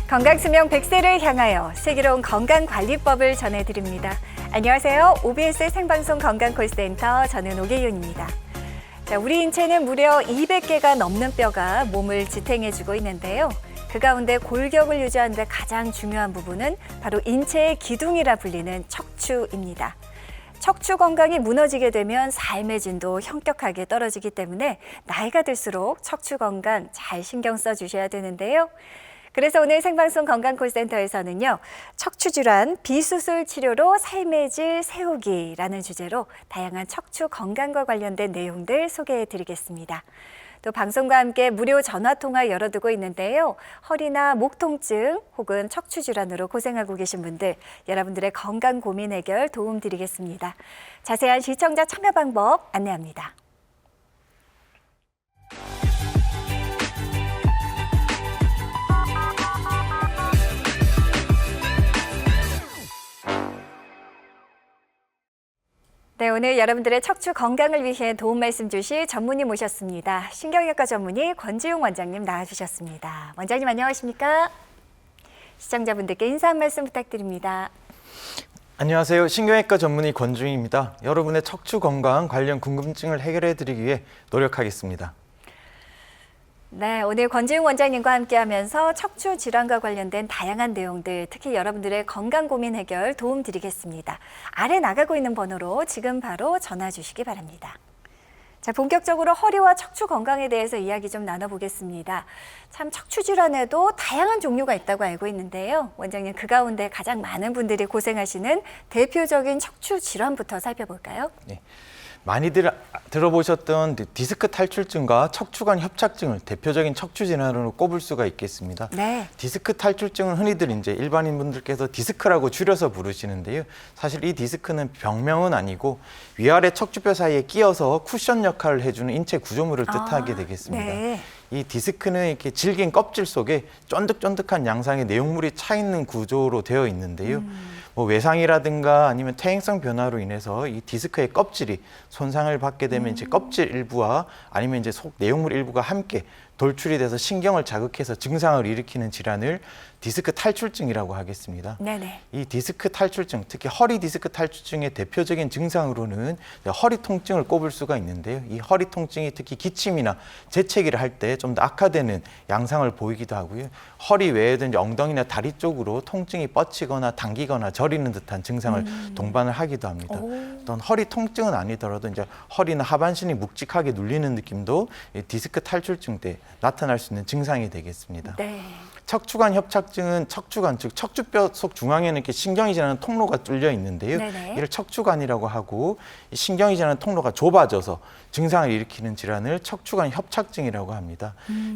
건강수명 100세를 향하여 슬기로운 건강관리법을 전해드립니다. 안녕하세요. OBS 생방송 건강콜센터 저는 오계윤입니다. 자, 우리 인체는 무려 200개가 넘는 뼈가 몸을 지탱해주고 있는데요. 그 가운데 골격을 유지하는 데 가장 중요한 부분은 바로 인체의 기둥이라 불리는 척추입니다. 척추 건강이 무너지게 되면 삶의 질도 현격하게 떨어지기 때문에 나이가 들수록 척추 건강 잘 신경 써주셔야 되는데요. 그래서 오늘 생방송 건강콜센터에서는요, 척추질환 비수술 치료로 삶의 질 세우기라는 주제로 다양한 척추 건강과 관련된 내용들 소개해 드리겠습니다. 또 방송과 함께 무료 전화통화 열어두고 있는데요. 허리나 목 통증 혹은 척추 질환으로 고생하고 계신 분들, 여러분들의 건강 고민 해결 도움 드리겠습니다. 자세한 시청자 참여 방법 안내합니다. 네, 오늘 여러분들의 척추 건강을 위해 도움 말씀 주실 전문의 모셨습니다. 신경외과 전문의 권지용 원장님 나와주셨습니다. 원장님 안녕하십니까? 시청자분들께 인사 한 말씀 부탁드립니다. 안녕하세요. 신경외과 전문의 권지용입니다. 여러분의 척추 건강 관련 궁금증을 해결해 드리기 위해 노력하겠습니다. 네, 오늘 권지용 원장님과 함께하면서 척추 질환과 관련된 다양한 내용들, 특히 여러분들의 건강 고민 해결 도움 드리겠습니다. 아래 나가고 있는 번호로 지금 바로 전화 주시기 바랍니다. 자, 본격적으로 허리와 척추 건강에 대해서 이야기 좀 나눠보겠습니다. 참 척추 질환에도 다양한 종류가 있다고 알고 있는데요. 원장님, 그 가운데 가장 많은 분들이 고생하시는 대표적인 척추 질환부터 살펴볼까요? 네. 많이들 들어보셨던 디스크 탈출증과 척추관 협착증을 대표적인 척추 질환으로 꼽을 수가 있겠습니다. 네. 디스크 탈출증은 흔히들 이제 일반인 분들께서 디스크라고 줄여서 부르시는데요. 사실 이 디스크는 병명은 아니고 위아래 척추뼈 사이에 끼어서 쿠션 역할을 해주는 인체 구조물을 뜻하게 되겠습니다. 네. 이 디스크는 이렇게 질긴 껍질 속에 쫀득쫀득한 양상의 내용물이 차 있는 구조로 되어 있는데요. 뭐 외상이라든가 아니면 퇴행성 변화로 인해서 이 디스크의 껍질이 손상을 받게 되면 이제 껍질 일부와 아니면 이제 속 내용물 일부가 함께 돌출이 돼서 신경을 자극해서 증상을 일으키는 질환을 디스크 탈출증이라고 하겠습니다. 네네. 이 디스크 탈출증, 특히 허리 디스크 탈출증의 대표적인 증상으로는 허리 통증을 꼽을 수가 있는데요. 이 허리 통증이 특히 기침이나 재채기를 할 때 좀 더 악화되는 양상을 보이기도 하고요. 허리 외에도 이제 엉덩이나 다리 쪽으로 통증이 뻗치거나 당기거나 저리는 듯한 증상을 동반을 하기도 합니다. 또는 허리 통증은 아니더라도 이제 허리나 하반신이 묵직하게 눌리는 느낌도 이 디스크 탈출증 때 나타날 수 있는 증상이 되겠습니다. 네. 척추관 협착증은 척추관, 즉 척추뼈 속 중앙에는 이렇게 신경이 지나는 통로가 뚫려 있는데요. 네네. 이를 척추관이라고 하고, 이 신경이 지나는 통로가 좁아져서 증상을 일으키는 질환을 척추관 협착증이라고 합니다.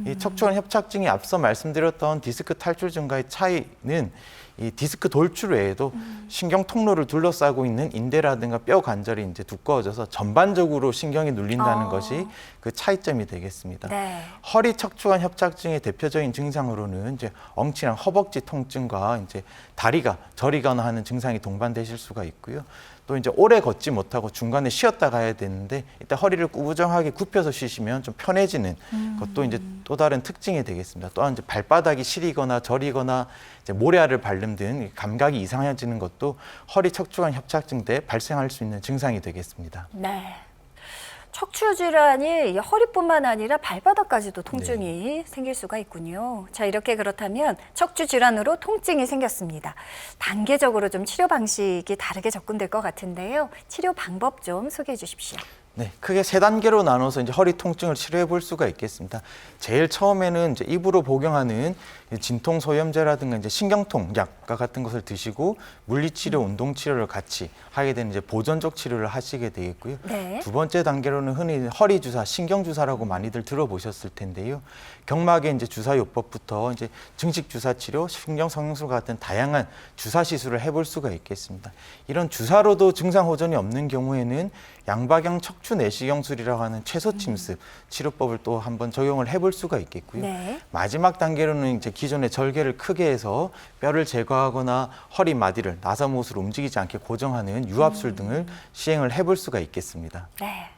이 척추관 협착증이 앞서 말씀드렸던 디스크 탈출증과의 차이는 이 디스크 돌출 외에도 신경 통로를 둘러싸고 있는 인대라든가 뼈 관절이 이제 두꺼워져서 전반적으로 신경이 눌린다는 것이 그 차이점이 되겠습니다. 네. 허리 척추관 협착증의 대표적인 증상으로는 이제 엉치랑 허벅지 통증과 이제 다리가 저리거나 하는 증상이 동반되실 수가 있고요. 또 이제 오래 걷지 못하고 중간에 쉬었다 가야 되는데 이때 허리를 꾸부정하게 굽혀서 쉬시면 좀 편해지는 것도 이제 또 다른 특징이 되겠습니다. 또한 이제 발바닥이 시리거나 저리거나 이제 모래알을 밟는 등 감각이 이상해지는 것도 허리 척추관 협착증 때 발생할 수 있는 증상이 되겠습니다. 네. 척추 질환이 허리뿐만 아니라 발바닥까지도 통증이 생길 수가 있군요. 자, 이렇게 그렇다면 척추 질환으로 통증이 생겼습니다. 단계적으로 좀 치료 방식이 다르게 접근될 것 같은데요. 치료 방법 좀 소개해 주십시오. 네, 크게 3단계로 나눠서 이제 허리 통증을 치료해 볼 수가 있겠습니다. 제일 처음에는 이제 입으로 복용하는 진통 소염제라든가 이제 신경통 약과 같은 것을 드시고 물리치료, 운동치료를 같이 하게 되는 이제 보존적 치료를 하시게 되겠고요. 네. 두 번째 단계로는 흔히 허리 주사, 신경 주사라고 많이들 들어보셨을 텐데요. 경막의 이제 주사 요법부터 이제 증식 주사 치료, 신경 성형술 같은 다양한 주사 시술을 해볼 수가 있겠습니다. 이런 주사로도 증상 호전이 없는 경우에는 양박형 척추 내시경술이라고 하는 최소 침습 치료법을 또 한번 적용을 해볼 수가 있겠고요. 네. 마지막 단계로는 이제 기존의 절개를 크게 해서 뼈를 제거하거나 허리 마디를 나사못으로 움직이지 않게 고정하는 유압술 등을 시행을 해볼 수가 있겠습니다. 네.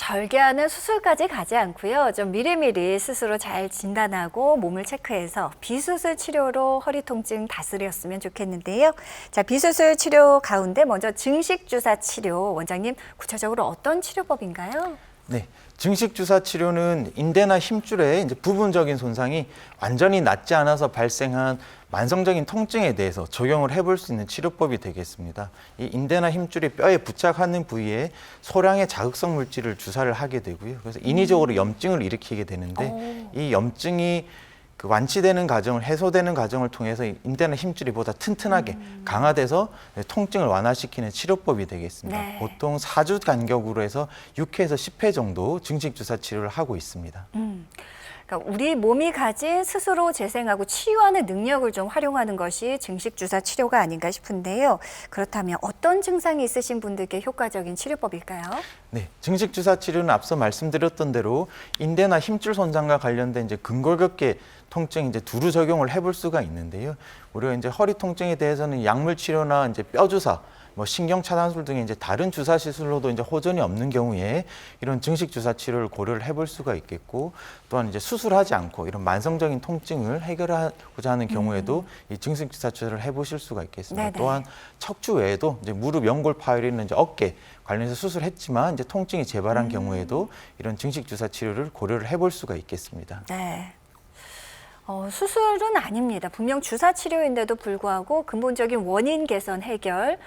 절개하는 수술까지 가지 않고요. 좀 미리미리 스스로 잘 진단하고 몸을 체크해서 비수술 치료로 허리 통증 다스렸으면 좋겠는데요. 자, 비수술 치료 가운데 먼저 증식 주사 치료, 원장님 구체적으로 어떤 치료법인가요? 네, 증식 주사 치료는 인대나 힘줄의 이제 부분적인 손상이 완전히 낫지 않아서 발생한 만성적인 통증에 대해서 적용을 해볼 수 있는 치료법이 되겠습니다. 이 인대나 힘줄이 뼈에 부착하는 부위에 소량의 자극성 물질을 주사를 하게 되고요. 그래서 인위적으로 염증을 일으키게 되는데 이 염증이 그 완치되는 과정을 해소되는 과정을 통해서 이 인대나 힘줄이 보다 튼튼하게 강화돼서 통증을 완화시키는 치료법이 되겠습니다. 네. 보통 4주 간격으로 해서 6회에서 10회 정도 증식 주사 치료를 하고 있습니다. 그러니까 우리 몸이 가진 스스로 재생하고 치유하는 능력을 좀 활용하는 것이 증식 주사 치료가 아닌가 싶은데요. 그렇다면 어떤 증상이 있으신 분들께 효과적인 치료법일까요? 네, 증식 주사 치료는 앞서 말씀드렸던 대로 인대나 힘줄 손상과 관련된 이제 근골격계 통증 이제 두루 적용을 해볼 수가 있는데요. 우리가 이제 허리 통증에 대해서는 약물 치료나 이제 뼈 주사, 뭐 신경 차단술 등의 이제 다른 주사 시술로도 이제 호전이 없는 경우에 이런 증식 주사 치료를 고려를 해볼 수가 있겠고, 또한 이제 수술하지 않고 이런 만성적인 통증을 해결하고자 하는 경우에도 이 증식 주사 치료를 해보실 수가 있겠습니다. 네네. 또한 척추 외에도 이제 무릎 연골 파열이나 이제 어깨 관련해서 수술했지만 이제 통증이 재발한 경우에도 이런 증식 주사 치료를 고려를 해볼 수가 있겠습니다. 네. 수술은 아닙니다. 분명 주사 치료인데도 불구하고 근본적인 원인 개선 해결,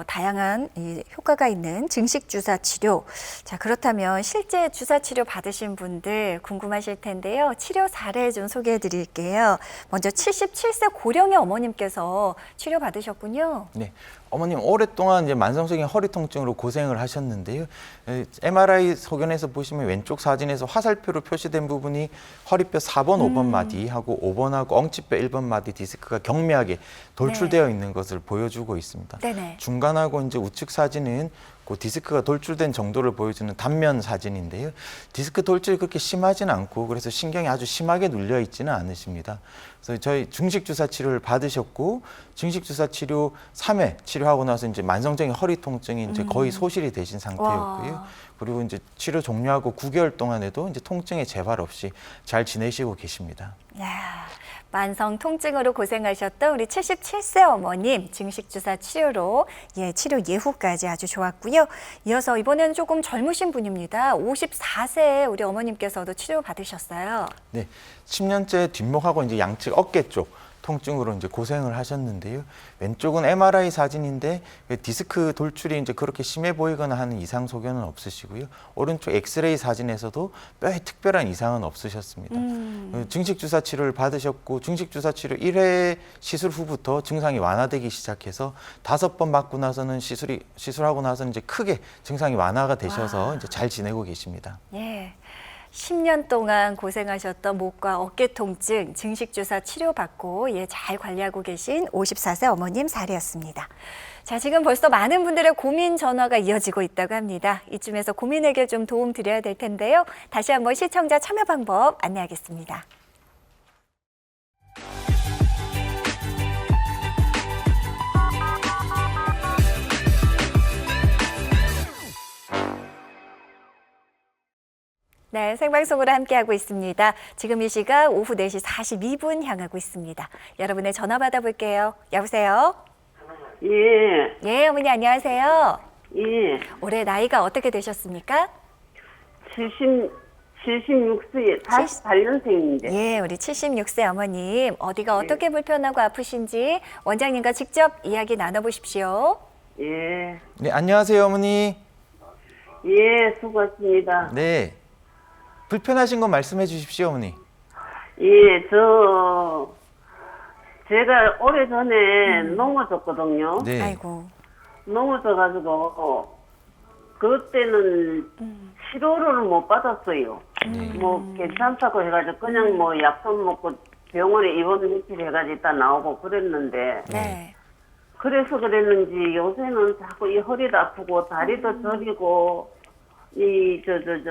다양한 이 효과가 있는 증식 주사 치료. 자, 그렇다면 실제 주사 치료 받으신 분들 궁금하실 텐데요. 치료 사례 좀 소개해 드릴게요. 먼저 77세 고령의 어머님께서 치료 받으셨군요. 네, 어머님 오랫동안 이제 만성적인 허리 통증으로 고생을 하셨는데요. MRI 소견에서 보시면 왼쪽 사진에서 화살표로 표시된 부분이 허리뼈 4번, 5번 마디하고 5번하고 엉치뼈 1번 마디 디스크가 경미하게 돌출되어 있는 것을 보여주고 있습니다. 네네. 중간하고 이제 우측 사진은 그 디스크가 돌출된 정도를 보여주는 단면 사진인데요. 디스크 돌출이 그렇게 심하지는 않고 그래서 신경이 아주 심하게 눌려 있지는 않으십니다. 그래서 저희 증식 주사 치료를 받으셨고 증식 주사 치료 3회 치료하고 나서 이제 만성적인 허리 통증이 이제 거의 소실이 되신 상태였고요. 와. 그리고 이제 치료 종료하고 9개월 동안에도 이제 통증의 재발 없이 잘 지내시고 계십니다. 야, 만성 통증으로 고생하셨던 우리 77세 어머님 증식 주사 치료로 치료 예후까지 아주 좋았고요. 이어서 이번에는 조금 젊으신 분입니다. 54세 우리 어머님께서도 치료 받으셨어요. 네, 10년째 뒷목하고 이제 양측 어깨 쪽 통증으로 이제 고생을 하셨는데요. 왼쪽은 MRI 사진인데 디스크 돌출이 이제 그렇게 심해 보이거나 하는 이상 소견은 없으시고요. 오른쪽 엑스레이 사진에서도 뼈에 특별한 이상은 없으셨습니다. 증식 주사 치료를 받으셨고 증식 주사 치료 1회 시술 후부터 증상이 완화되기 시작해서 5번 맞고 나서는 시술하고 나서는 이제 크게 증상이 완화가 되셔서 이제 잘 지내고 계십니다. 예. 10년 동안 고생하셨던 목과 어깨 통증 증식 주사 치료받고 잘 관리하고 계신 54세 어머님 사례였습니다. 자, 지금 벌써 많은 분들의 고민 전화가 이어지고 있다고 합니다. 이쯤에서 고민 해결 좀 도움 드려야 될 텐데요. 다시 한번 시청자 참여 방법 안내하겠습니다. 네, 생방송으로 함께하고 있습니다. 지금 이 시각 오후 4시 42분 향하고 있습니다. 여러분의 전화 받아볼게요. 여보세요? 예, 예, 어머니 안녕하세요. 예. 올해 나이가 어떻게 되셨습니까? 76세, 48년생인데. 예, 우리 76세 어머님 어디가 어떻게 불편하고 아프신지 원장님과 직접 이야기 나눠보십시오. 예, 네, 안녕하세요, 어머니. 예, 수고하십니다. 네. 불편하신 거 말씀해 주십시오, 어머니. 예, 제가 오래전에 넘어졌거든요. 네. 아이고. 넘어져가지고, 그때는 치료를 못 받았어요. 네. 뭐, 괜찮다고 해가지고, 그냥 뭐, 약속 먹고 병원에 입원 며칠 해가지고 있다 나오고 그랬는데, 네. 그래서 그랬는지 요새는 자꾸 이 허리도 아프고 다리도 저리고 이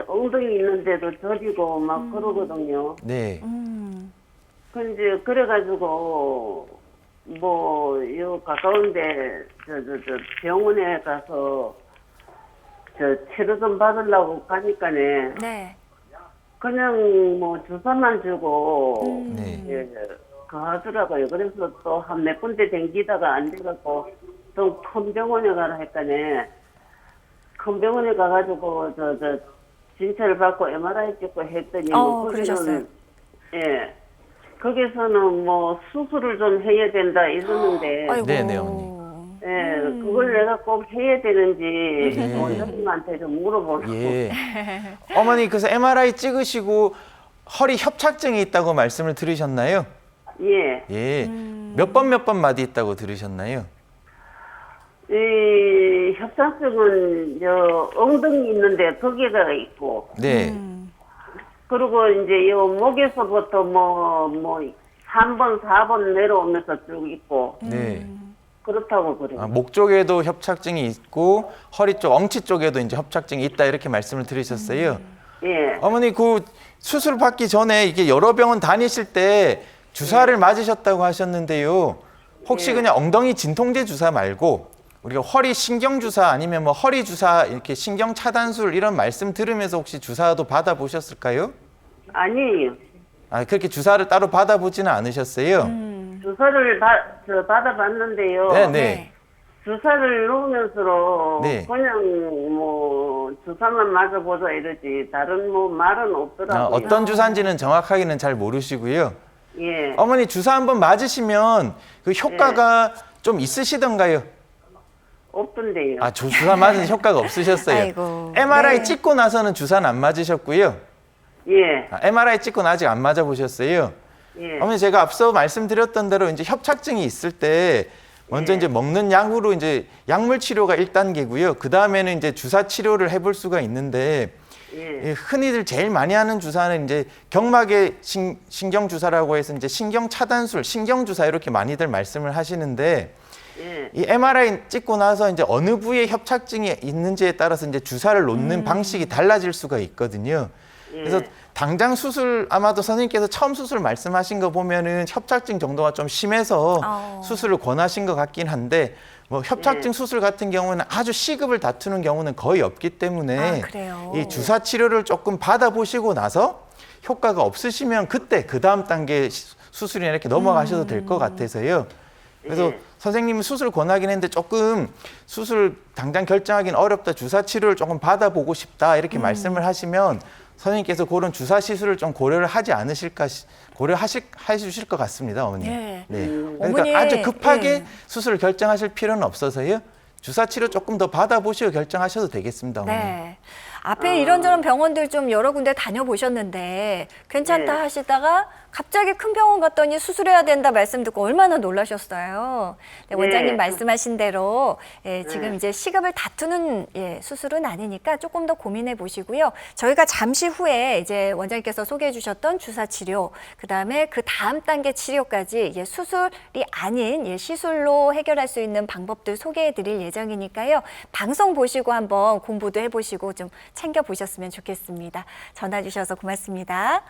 엉덩이 있는데도 저리고 막 그러거든요. 네. 근데 그래가지고 뭐 요 가까운데 병원에 가서 치료 좀 받으려고 가니까네. 네. 그냥 뭐 주사만 주고 네. 예, 그 하더라고요. 그래서 또 한 몇 군데 댕기다가 안 돼갖고 좀 큰 병원에 가라 했더니 큰 병원에 가가지고 진찰을 받고 MRI 찍고 했더니 그러셨어요. 예 거기서는 뭐 수술을 좀 해야 된다 이러는데 아이고. 네, 네, 어머니. 예 그걸 내가 꼭 해야 되는지 네. 원장님한테 좀 물어보려고. 예. 어머니 그래서 MRI 찍으시고 허리 협착증이 있다고 말씀을 들으셨나요? 예. 예. 몇 번 마디 있다고 들으셨나요? 이 협착증은 엉덩이 있는데 거기가 있고 네. 그리고 이제 요 목에서부터 뭐 3번 4번 내려오면서 쭉 있고 네. 그렇다고 그래요. 아, 목 쪽에도 협착증이 있고 허리 쪽, 엉치 쪽에도 이제 협착증이 있다 이렇게 말씀을 들으셨어요. 예. 어머니 그 수술 받기 전에 이게 여러 병원 다니실 때 주사를 맞으셨다고 하셨는데요. 혹시 예. 그냥 엉덩이 진통제 주사 말고 우리가 허리 신경 주사 아니면 뭐 허리 주사 이렇게 신경 차단술 이런 말씀 들으면서 혹시 주사도 받아 보셨을까요? 아니에요. 아, 그렇게 주사를 따로 받아 보지는 않으셨어요? 주사를 받아봤는데요. 네, 네. 네. 주사를 놓으면서 네. 그냥 뭐 주사만 맞아보자 이러지 다른 뭐 말은 없더라고요. 어떤 주사인지는 정확하게는 잘 모르시고요. 예. 어머니 주사 한번 맞으시면 그 효과가 좀 있으시던가요? 없던데요. 아, 주사 맞은 효과가 없으셨어요. 아이고. MRI 네. 찍고 나서는 주사는 안 맞으셨고요. 예. 아, MRI 찍고는 아직 안 맞아보셨어요. 예. 어머니 제가 앞서 말씀드렸던 대로 이제 협착증이 있을 때 먼저 예. 이제 먹는 약으로 이제 약물 치료가 1단계고요. 그 다음에는 이제 주사 치료를 해볼 수가 있는데 예. 흔히들 제일 많이 하는 주사는 이제 경막의 신경 주사라고 해서 이제 신경 차단술, 신경 주사 이렇게 많이들 말씀을 하시는데 예. 이 MRI 찍고 나서 이제 어느 부위에 협착증이 있는지에 따라서 이제 주사를 놓는 방식이 달라질 수가 있거든요. 그래서 당장 수술 아마도 선생님께서 처음 수술 말씀하신 거 보면은 협착증 정도가 좀 심해서 수술을 권하신 것 같긴 한데 뭐 협착증 수술 같은 경우는 아주 시급을 다투는 경우는 거의 없기 때문에 아, 그래요? 이 주사 치료를 조금 받아보시고 나서 효과가 없으시면 그때 그 다음 단계 수술이나 이렇게 넘어가셔도 될 것 같아서요. 그래서 예. 선생님은 수술 권하긴 했는데 조금 수술 당장 결정하기는 어렵다. 주사 치료를 조금 받아보고 싶다. 이렇게 말씀을 하시면 선생님께서 그런 주사 시술을 좀 고려를 하지 않으실까 해주실 것 같습니다, 어머니. 네. 네. 그러니까 어머니, 아주 급하게 예. 수술을 결정하실 필요는 없어서요. 주사 치료 조금 더 받아보시고 결정하셔도 되겠습니다, 어머니. 네. 앞에 이런저런 병원들 좀 여러 군데 다녀보셨는데 괜찮다 네. 하시다가 갑자기 큰 병원 갔더니 수술해야 된다 말씀 듣고 얼마나 놀라셨어요. 네, 원장님 네. 말씀하신 대로 지금 이제 시급을 다투는 수술은 아니니까 조금 더 고민해 보시고요. 저희가 잠시 후에 이제 원장님께서 소개해 주셨던 주사 치료, 그다음에 그 다음 단계 치료까지 수술이 아닌 시술로 해결할 수 있는 방법들 소개해 드릴 예정이니까요. 방송 보시고 한번 공부도 해 보시고 좀 챙겨 보셨으면 좋겠습니다. 전화 주셔서 고맙습니다.